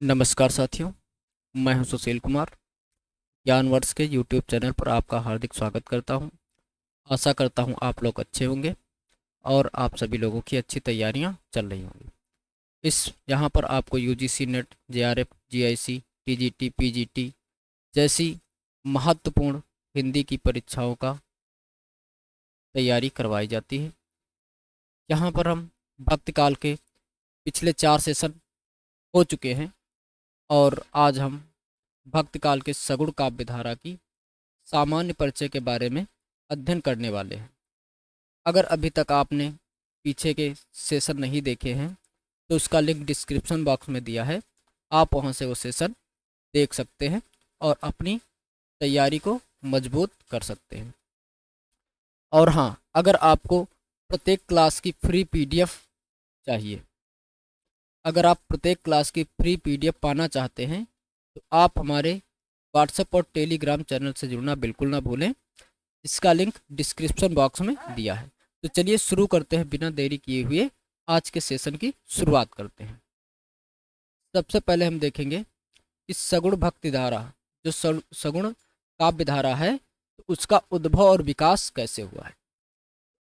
नमस्कार साथियों, मैं हूं सुशील कुमार। ज्ञानवर्स के यूट्यूब चैनल पर आपका हार्दिक स्वागत करता हूं। आशा करता हूं आप लोग अच्छे होंगे और आप सभी लोगों की अच्छी तैयारियां चल रही होंगी। इस यहाँ पर आपको UGC net, JRF, GIC, TGT, PGT जैसी महत्वपूर्ण हिंदी की परीक्षाओं का तैयारी करवाई जाती है। यहाँ पर हम भक्ति काल के पिछले 4 सेशन हो चुके हैं और आज हम भक्ति काल के सगुण काव्य धारा की सामान्य परिचय के बारे में अध्ययन करने वाले हैं। अगर अभी तक आपने पीछे के सेशन नहीं देखे हैं तो उसका लिंक डिस्क्रिप्शन बॉक्स में दिया है, आप वहां से वो सेशन देख सकते हैं और अपनी तैयारी को मजबूत कर सकते हैं। और हाँ, अगर आपको प्रत्येक क्लास की फ्री पीडीएफ चाहिए, अगर आप प्रत्येक क्लास की फ्री पीडीएफ पाना चाहते हैं तो आप हमारे व्हाट्सएप और टेलीग्राम चैनल से जुड़ना बिल्कुल ना भूलें। इसका लिंक डिस्क्रिप्शन बॉक्स में दिया है। तो चलिए शुरू करते हैं, बिना देरी किए हुए आज के सेशन की शुरुआत करते हैं। सबसे पहले हम देखेंगे कि सगुण भक्ति धारा, जो सगुण काव्य धारा है, तो उसका उद्भव और विकास कैसे हुआ है।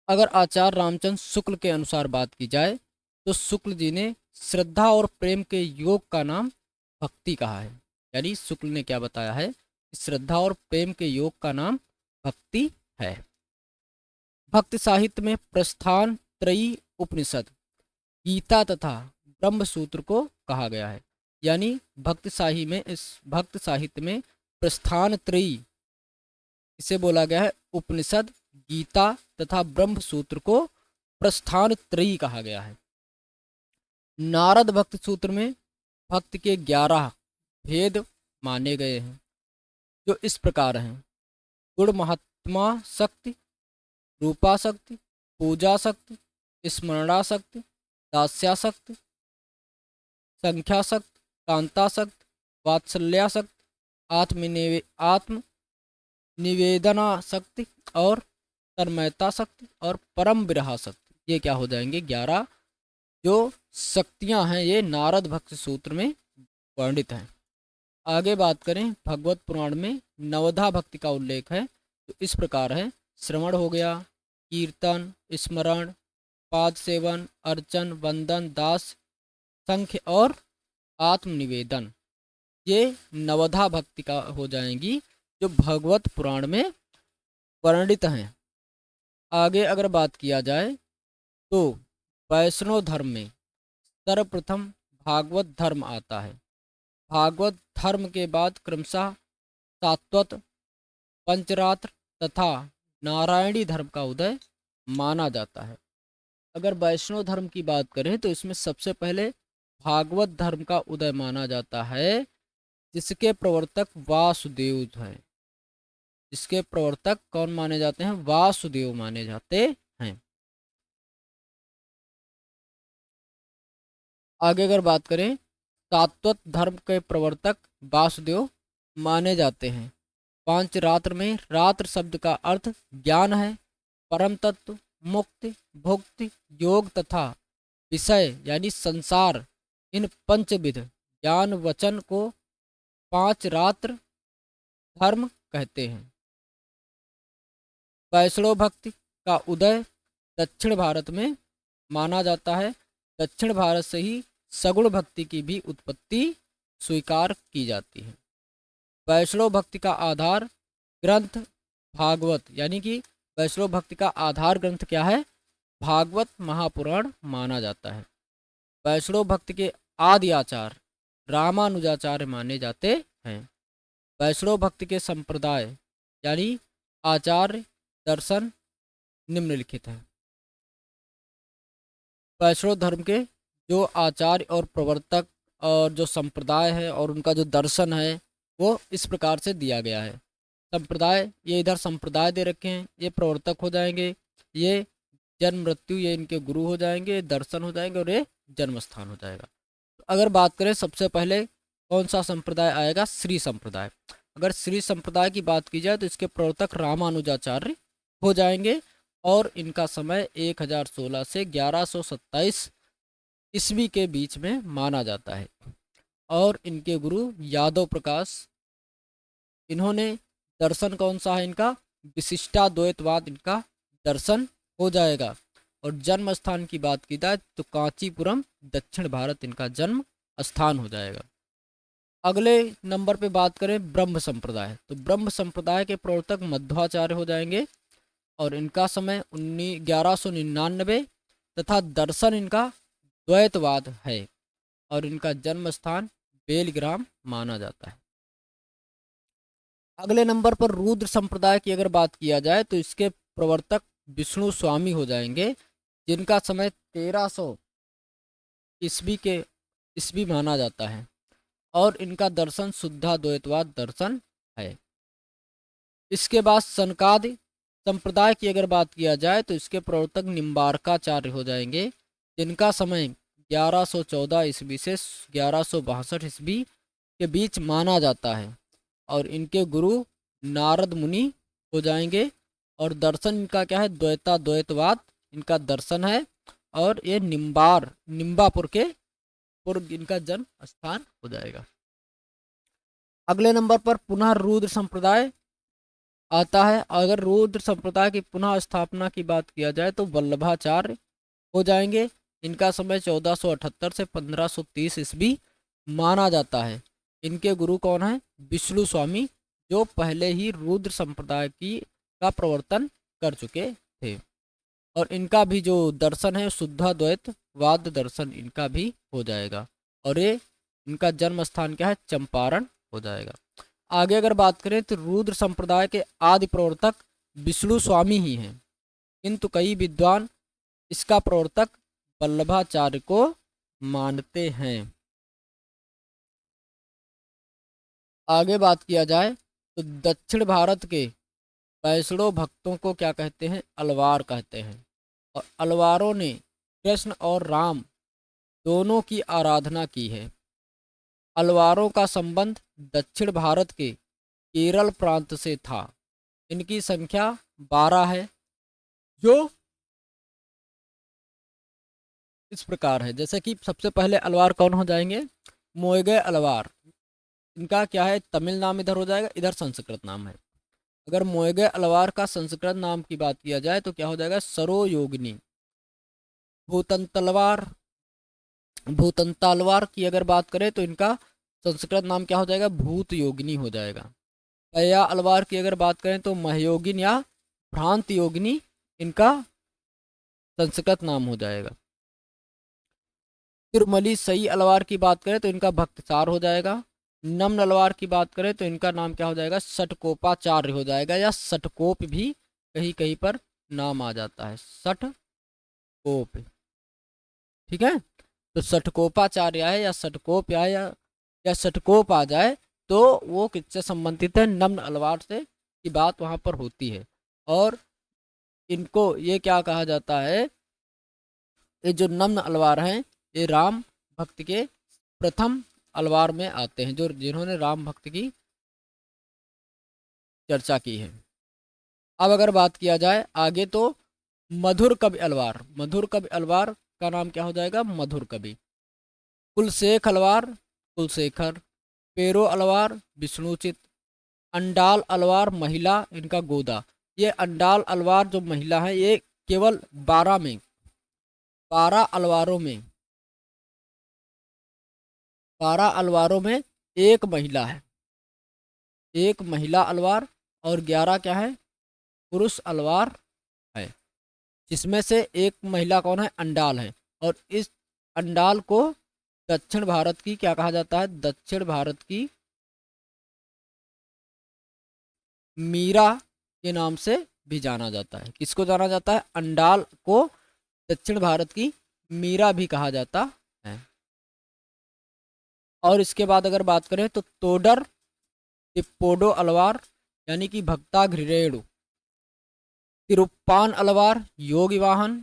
अगर आचार्य रामचंद्र शुक्ल के अनुसार बात की जाए तो शुक्ल जी ने श्रद्धा और प्रेम के योग का नाम भक्ति कहा है। यानी शुक्ल ने क्या बताया है कि श्रद्धा और प्रेम के योग का नाम भक्ति है। भक्ति साहित्य में प्रस्थान त्रयी उपनिषद, गीता तथा ब्रह्म सूत्र को कहा गया है। यानी भक्ति साहित्य में प्रस्थान त्रयी इसे बोला गया है। उपनिषद, गीता तथा ब्रह्म सूत्र को प्रस्थान त्रयी कहा गया है। नारद भक्ति सूत्र में भक्ति के 11 भेद माने गए हैं, जो इस प्रकार हैं: गुण महात्मा शक्ति, रूपाशक्ति, पूजाशक्ति, स्मरणाशक्ति, दास्याशक्ति, संख्याशक्ति, कांताशक्ति, वात्सल्याशक्ति, आत्मनिवेदनाशक्ति और तन्मयता शक्ति और परम विरहा शक्ति। ये क्या हो जाएंगे? 11 जो शक्तियां हैं, ये नारद भक्ति सूत्र में वर्णित हैं। आगे बात करें, भगवत पुराण में नवधा भक्ति का उल्लेख है, तो इस प्रकार है: श्रवण हो गया, कीर्तन, स्मरण, पाद सेवन, अर्चन, वंदन, दास, संख्य और आत्मनिवेदन। ये नवधा भक्ति का हो जाएंगी जो भगवत पुराण में वर्णित हैं। आगे अगर बात किया जाए तो वैष्णव धर्म में सर्वप्रथम भागवत धर्म आता है। भागवत धर्म के बाद क्रमशः सात्वत, पंचरात्र तथा नारायणी धर्म का उदय माना जाता है। अगर वैष्णव धर्म की बात करें तो इसमें सबसे पहले भागवत धर्म का उदय माना जाता है, जिसके प्रवर्तक वासुदेव हैं। इसके प्रवर्तक कौन माने जाते हैं? वासुदेव माने जाते हैं। आगे अगर बात करें, सात्वत धर्म के प्रवर्तक वासुदेव माने जाते हैं। पांच रात्र में रात्र शब्द का अर्थ ज्ञान है। परम तत्व, मुक्ति, भुक्ति, योग तथा विषय यानी संसार, इन पंचविध ज्ञान वचन को पांच रात्र धर्म कहते हैं। वैष्णव भक्ति का उदय दक्षिण भारत में माना जाता है। दक्षिण भारत से ही सगुण भक्ति की भी उत्पत्ति स्वीकार की जाती है। वैष्णव भक्ति का आधार ग्रंथ भागवत, यानी कि वैष्णव भक्ति का आधार ग्रंथ क्या है? भागवत महापुराण माना जाता है। वैष्णव भक्ति के आदि आचार्य रामानुजाचार्य माने जाते हैं। वैष्णव भक्ति के संप्रदाय यानी आचार्य दर्शन निम्नलिखित हैं। वैष्णव धर्म के जो आचार्य और प्रवर्तक और जो संप्रदाय है और उनका जो दर्शन है वो इस प्रकार से दिया गया है। संप्रदाय, ये इधर संप्रदाय दे रखे हैं, ये प्रवर्तक हो जाएंगे, ये जन्म मृत्यु ये इनके गुरु हो जाएंगे, दर्शन हो जाएंगे और ये जन्म स्थान हो जाएगा। तो अगर बात करें सबसे पहले कौन सा संप्रदाय आएगा? श्री संप्रदाय। अगर श्री संप्रदाय की बात की जाए तो इसके प्रवर्तक रामानुजाचार्य हो जाएंगे और इनका समय 1016 से 1127 ईस्वी के बीच में माना जाता है। और इनके गुरु यादव प्रकाश। इन्होंने दर्शन कौन सा है इनका, विशिष्टाद्वैतवाद इनका दर्शन हो जाएगा। और जन्म स्थान की बात की जाए तो कांचीपुरम दक्षिण भारत इनका जन्म स्थान हो जाएगा। अगले नंबर पे बात करें ब्रह्म संप्रदाय, तो ब्रह्म संप्रदाय के प्रवर्तक मध्वाचार्य हो जाएंगे। और इनका समय 1199 तथा दर्शन इनका द्वैतवाद है। और इनका जन्म स्थान बेलग्राम माना जाता है। अगले नंबर पर रुद्र संप्रदाय की अगर बात किया जाए तो इसके प्रवर्तक विष्णु स्वामी हो जाएंगे, जिनका समय 1300 ईस्वी के ईस्वी माना जाता है। और इनका दर्शन शुद्धाद्वैतवाद दर्शन है। इसके बाद सनकादि संप्रदाय की अगर बात किया जाए तो इसके प्रवर्तक निम्बारकाचार्य हो जाएंगे, जिनका समय 1114 ईस्वी से 1162 ईस्वी के बीच माना जाता है। और इनके गुरु नारद मुनि हो जाएंगे। और दर्शन इनका क्या है, द्वैताद्वैतवाद इनका दर्शन है। और ये निम्बापुर के पूर्व इनका जन्म स्थान हो जाएगा। अगले नंबर पर पुनः रुद्र संप्रदाय आता है। अगर रुद्र संप्रदाय की पुनः स्थापना की बात किया जाए तो वल्लभाचार्य हो जाएंगे। इनका समय 1478 से 1530 ईस्वी माना जाता है। इनके गुरु कौन है, विष्णु स्वामी, जो पहले ही रुद्र संप्रदाय की का प्रवर्तन कर चुके थे। और इनका भी जो दर्शन है शुद्धाद्वैतवाद दर्शन इनका भी हो जाएगा। और ये इनका जन्म स्थान क्या है, चंपारण हो जाएगा। आगे अगर बात करें तो रुद्र संप्रदाय के आदि प्रवर्तक विष्णु स्वामी ही हैं, किंतु कई विद्वान इसका प्रवर्तक वल्लभाचार्य को मानते हैं। आगे बात किया जाए तो दक्षिण भारत के वैष्णव भक्तों को क्या कहते हैं, अलवार कहते हैं। और अलवारों ने कृष्ण और राम दोनों की आराधना की है। अलवारों का संबंध दक्षिण भारत के केरल प्रांत से था। इनकी संख्या 12 है, जो इस प्रकार है। जैसे कि सबसे पहले अलवार कौन हो जाएंगे, मोएगे अलवार। इनका क्या है, तमिल नाम इधर हो जाएगा, इधर संस्कृत नाम है। अगर मोएगे अलवार का संस्कृत नाम की बात किया जाए तो क्या हो जाएगा, सरोयोगिनी। भूतंतलवार भूतंतालवार की अगर बात करें तो इनका संस्कृत नाम क्या हो जाएगा, भूत योगिनी हो जाएगा। पया अलवार की अगर बात करें तो महयोगिन या भ्रांत योगिनी इनका संस्कृत नाम हो जाएगा। तिरुमली सई अलवार की बात करें तो इनका भक्तसार हो जाएगा। नम्न अलवार की बात करें तो इनका नाम क्या हो जाएगा, सटकोपाचार्य हो जाएगा, या सटकोप भी कहीं कहीं पर नाम आ जाता है, सटकोप। ठीक है, तो सटकोपाचार्य आए या सटकोप आए या सटकोप आ जाए तो वो किससे संबंधित है, नम्न अलवार से की बात वहाँ पर होती है। और इनको ये क्या कहा जाता है, ये जो नम्न अलवार हैं ये राम भक्त के प्रथम अलवार में आते हैं, जो जिन्होंने राम भक्त की चर्चा की है। अब अगर बात किया जाए आगे तो मधुर कवि अलवार, मधुर कवि अलवार का नाम क्या हो जाएगा, मधुर कवि। कुलशेख अलवार, कुलशेखर। पेरो अलवार, विष्णुचित। अंडाल अलवार महिला, इनका गोदा। ये अंडाल अलवार जो महिला है ये केवल 12 अलवारों में 12 अलवारों में एक महिला है, एक महिला अलवार। और 11 क्या है, पुरुष अलवार है, जिसमें से एक महिला कौन है, अंडाल है। और इस अंडाल को दक्षिण भारत की क्या कहा जाता है, दक्षिण भारत की मीरा के नाम से भी जाना जाता है। किसको जाना जाता है, अंडाल को दक्षिण भारत की मीरा भी कहा जाता है। और इसके बाद अगर बात करें तो तोडर तिप्पोडो अलवार यानी कि भक्ता घृरेणु। तिरुप्पान अलवार योगी वाहन।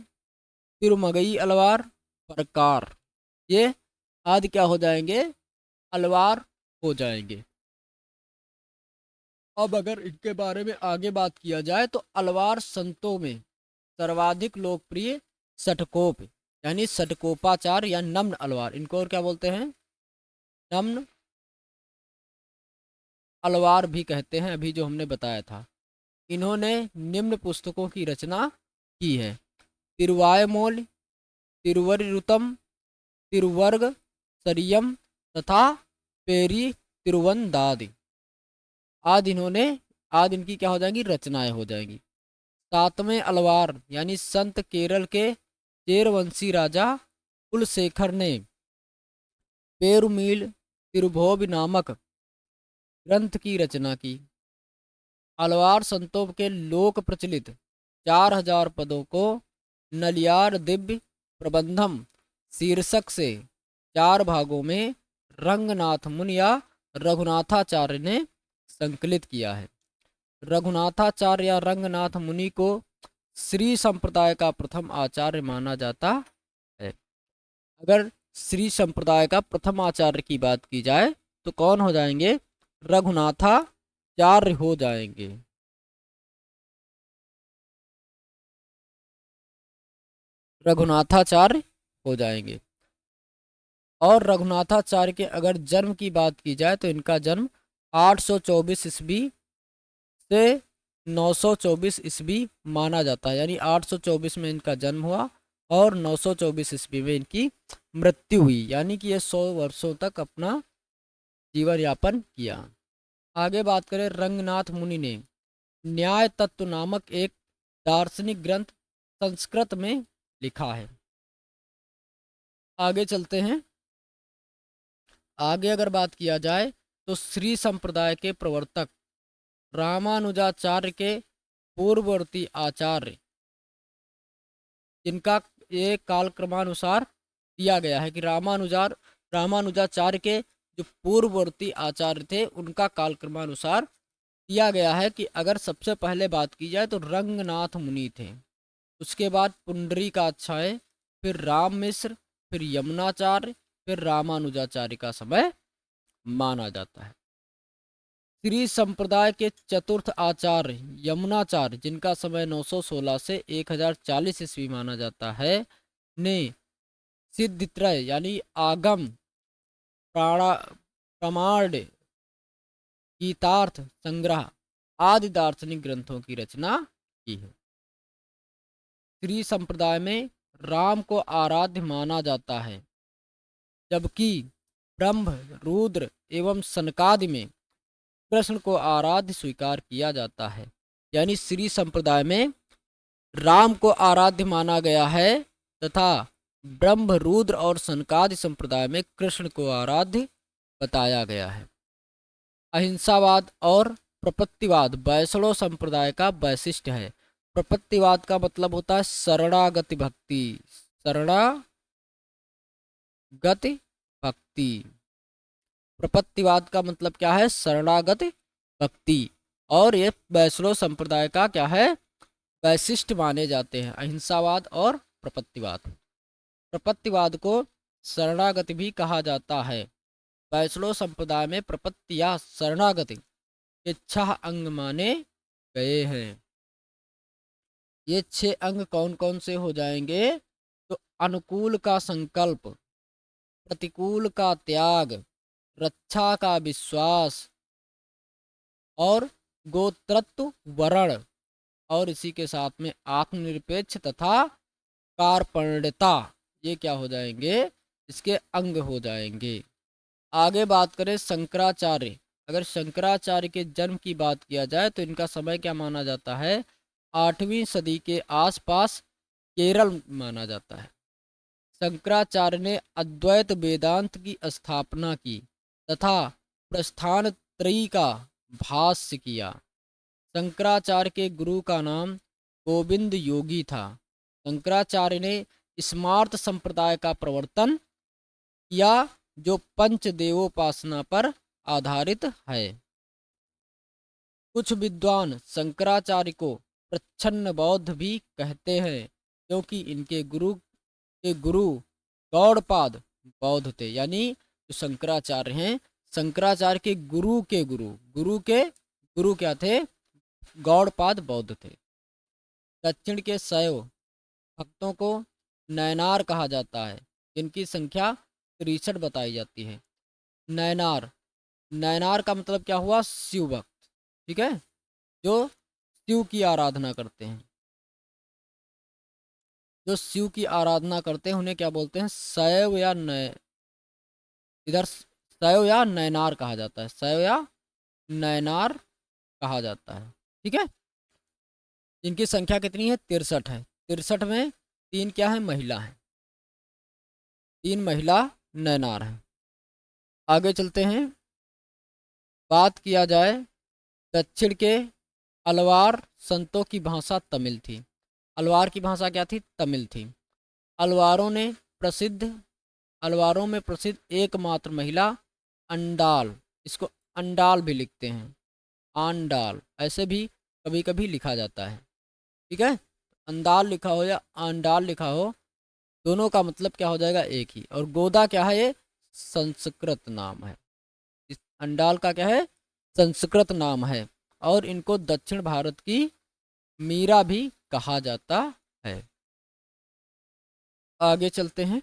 तिरुमगई अलवार प्रकार। ये आदि क्या हो जाएंगे, अलवार हो जाएंगे। अब अगर इनके बारे में आगे बात किया जाए तो अलवार संतों में सर्वाधिक लोकप्रिय सटकोप यानी सटकोपाचार या नम्न अलवार, इनको और क्या बोलते हैं, नम्न अलवार भी कहते हैं, अभी जो हमने बताया था। इन्होंने निम्न पुस्तकों की रचना की है: तिरुवायमोल, तिरुवरुतम, तिरुवर्ग सरियम तथा पेरी तिरुवंदादि आदि। आदि इनकी क्या हो जाएंगी? रचनाएं हो जाएंगी। सातवें अलवार यानी संत केरल के चेरवंशी राजा कुलशेखर ने पेरुमील तिरुभोव नामक ग्रंथ की रचना की। अलवार संतों के लोक प्रचलित 4000 पदों को नलियार दिव्य प्रबंधम शीर्षक से 4 भागों में रंगनाथ मुनि या रघुनाथाचार्य ने संकलित किया है। रघुनाथाचार्य या रंगनाथ मुनि को श्री संप्रदाय का प्रथम आचार्य माना जाता है। अगर श्री संप्रदाय का प्रथम आचार्य की बात की जाए तो कौन हो जाएंगे? रघुनाथाचार्य हो जाएंगे। रघुनाथाचार्य हो जाएंगे। और रघुनाथाचार्य के अगर जन्म की बात की जाए तो इनका जन्म 824 ईस्वी से 924 ईस्वी माना जाता है। यानी 824 में इनका जन्म हुआ और 924 ईस्वी में इनकी मृत्यु हुई। यानी कि ये 100 वर्षों तक अपना जीवन यापन किया। आगे बात करें, रंगनाथ मुनि ने न्याय तत्व नामक एक दार्शनिक ग्रंथ संस्कृत में लिखा है। आगे चलते हैं। आगे अगर बात किया जाए तो श्री संप्रदाय के प्रवर्तक रामानुजाचार्य के पूर्ववर्ती आचार्य, जिनका ये कालक्रमानुसार दिया गया है कि रामानुजाचार्य के जो पूर्ववर्ती आचार्य थे उनका कालक्रमानुसार दिया गया है कि अगर सबसे पहले बात की जाए तो रंगनाथ मुनि थे, उसके बाद पुंडरीकाचार्य, फिर राम मिश्र, फिर यमुनाचार्य, फिर रामानुजाचार्य का समय माना जाता है। श्री संप्रदाय के चतुर्थ आचार्य यमुनाचार्य, जिनका समय 916 से 1040 ईस्वी माना जाता है, ने सिद्धत्रय यानी आगम, प्रमाण, गीतार्थ संग्रह आदि दार्शनिक ग्रंथों की रचना की है। श्री संप्रदाय में राम को आराध्य माना जाता है, जबकि ब्रह्म, रुद्र एवं सनकादि में कृष्ण को आराध्य स्वीकार किया जाता है। यानी श्री संप्रदाय में राम को आराध्य माना गया है तथा ब्रह्म, रुद्र और सनकादि संप्रदाय में कृष्ण को आराध्य बताया गया है। अहिंसावाद और प्रपत्तिवाद वैष्णव संप्रदाय का वैशिष्ट्य है। प्रपत्तिवाद का मतलब होता है शरणागति भक्ति। शरणागति भक्ति। प्रपत्तिवाद का मतलब क्या है? शरणागति भक्ति। और ये वैष्णव संप्रदाय का क्या है? वैशिष्ट्य माने जाते हैं, अहिंसावाद और प्रपत्तिवाद। प्रपत्तिवाद को शरणागति भी कहा जाता है। वैष्णव संप्रदाय में प्रपत्ति या शरणागति के 6 अंग माने गए हैं। ये 6 अंग कौन कौन से हो जाएंगे? तो अनुकूल का संकल्प, प्रतिकूल का त्याग, रक्षा का विश्वास और गोत्रत्व वर्ण, और इसी के साथ में आत्मनिरपेक्ष तथा कार्पण्यता, ये क्या हो जाएंगे? इसके अंग हो जाएंगे। आगे बात करें शंकराचार्य। अगर शंकराचार्य के जन्म की बात किया जाए तो इनका समय क्या माना जाता है? 8वीं सदी के आसपास केरल माना जाता है। शंकराचार्य ने अद्वैत वेदांत की स्थापना की तथा प्रस्थान त्रयी का भाष्य किया। शंकराचार्य के गुरु का नाम गोविंद योगी था। शंकराचार्य ने स्मार्त संप्रदाय का प्रवर्तन किया, जो पंचदेवोपासना पर आधारित है। कुछ विद्वान शंकराचार्य को प्रच्छन्न बौद्ध भी कहते हैं, क्योंकि इनके गुरु गौड़पाद बौद्ध थे। यानी जो शंकराचार्य हैं, शंकराचार्य के गुरु क्या थे? गौड़पाद बौद्ध थे। दक्षिण के शैव भक्तों को नयनार कहा जाता है, जिनकी संख्या 63 बताई जाती है। नैनार। नैनार का मतलब क्या हुआ? शिव भक्त, ठीक है, जो शिव की आराधना करते हैं। जो शिव की आराधना करते हैं उन्हें क्या बोलते हैं? शैव या नय, इधर शैव या नैनार कहा जाता है, शैव या नैनार कहा जाता है, ठीक है। इनकी संख्या कितनी है? 63 है। 63 में 3 क्या है? महिला है। 3 महिला नैनार हैं। आगे चलते हैं। बात किया जाए दक्षिण के अलवार संतों की भाषा तमिल थी। अलवार की भाषा क्या थी? तमिल थी। अलवारों ने प्रसिद्ध अलवारों में प्रसिद्ध एकमात्र महिला अंडाल, इसको अंडाल भी लिखते हैं, आंडाल ऐसे भी कभी कभी लिखा जाता है, ठीक है। अंडाल लिखा हो या आंडाल लिखा हो, दोनों का मतलब क्या हो जाएगा? एक ही। और गोदा क्या है? ये संस्कृत नाम है। इस अंडाल का क्या है? संस्कृत नाम है। और इनको दक्षिण भारत की मीरा भी कहा जाता है। आगे चलते हैं।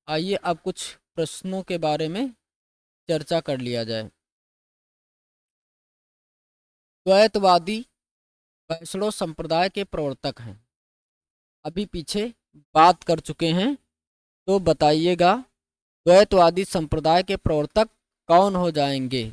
आइए अब कुछ प्रश्नों के बारे में चर्चा कर लिया जाए। द्वैतवादी वैष्णव संप्रदाय के प्रवर्तक हैं। अभी पीछे बात कर चुके हैं, तो बताइएगा द्वैतवादी संप्रदाय के प्रवर्तक कौन हो जाएंगे?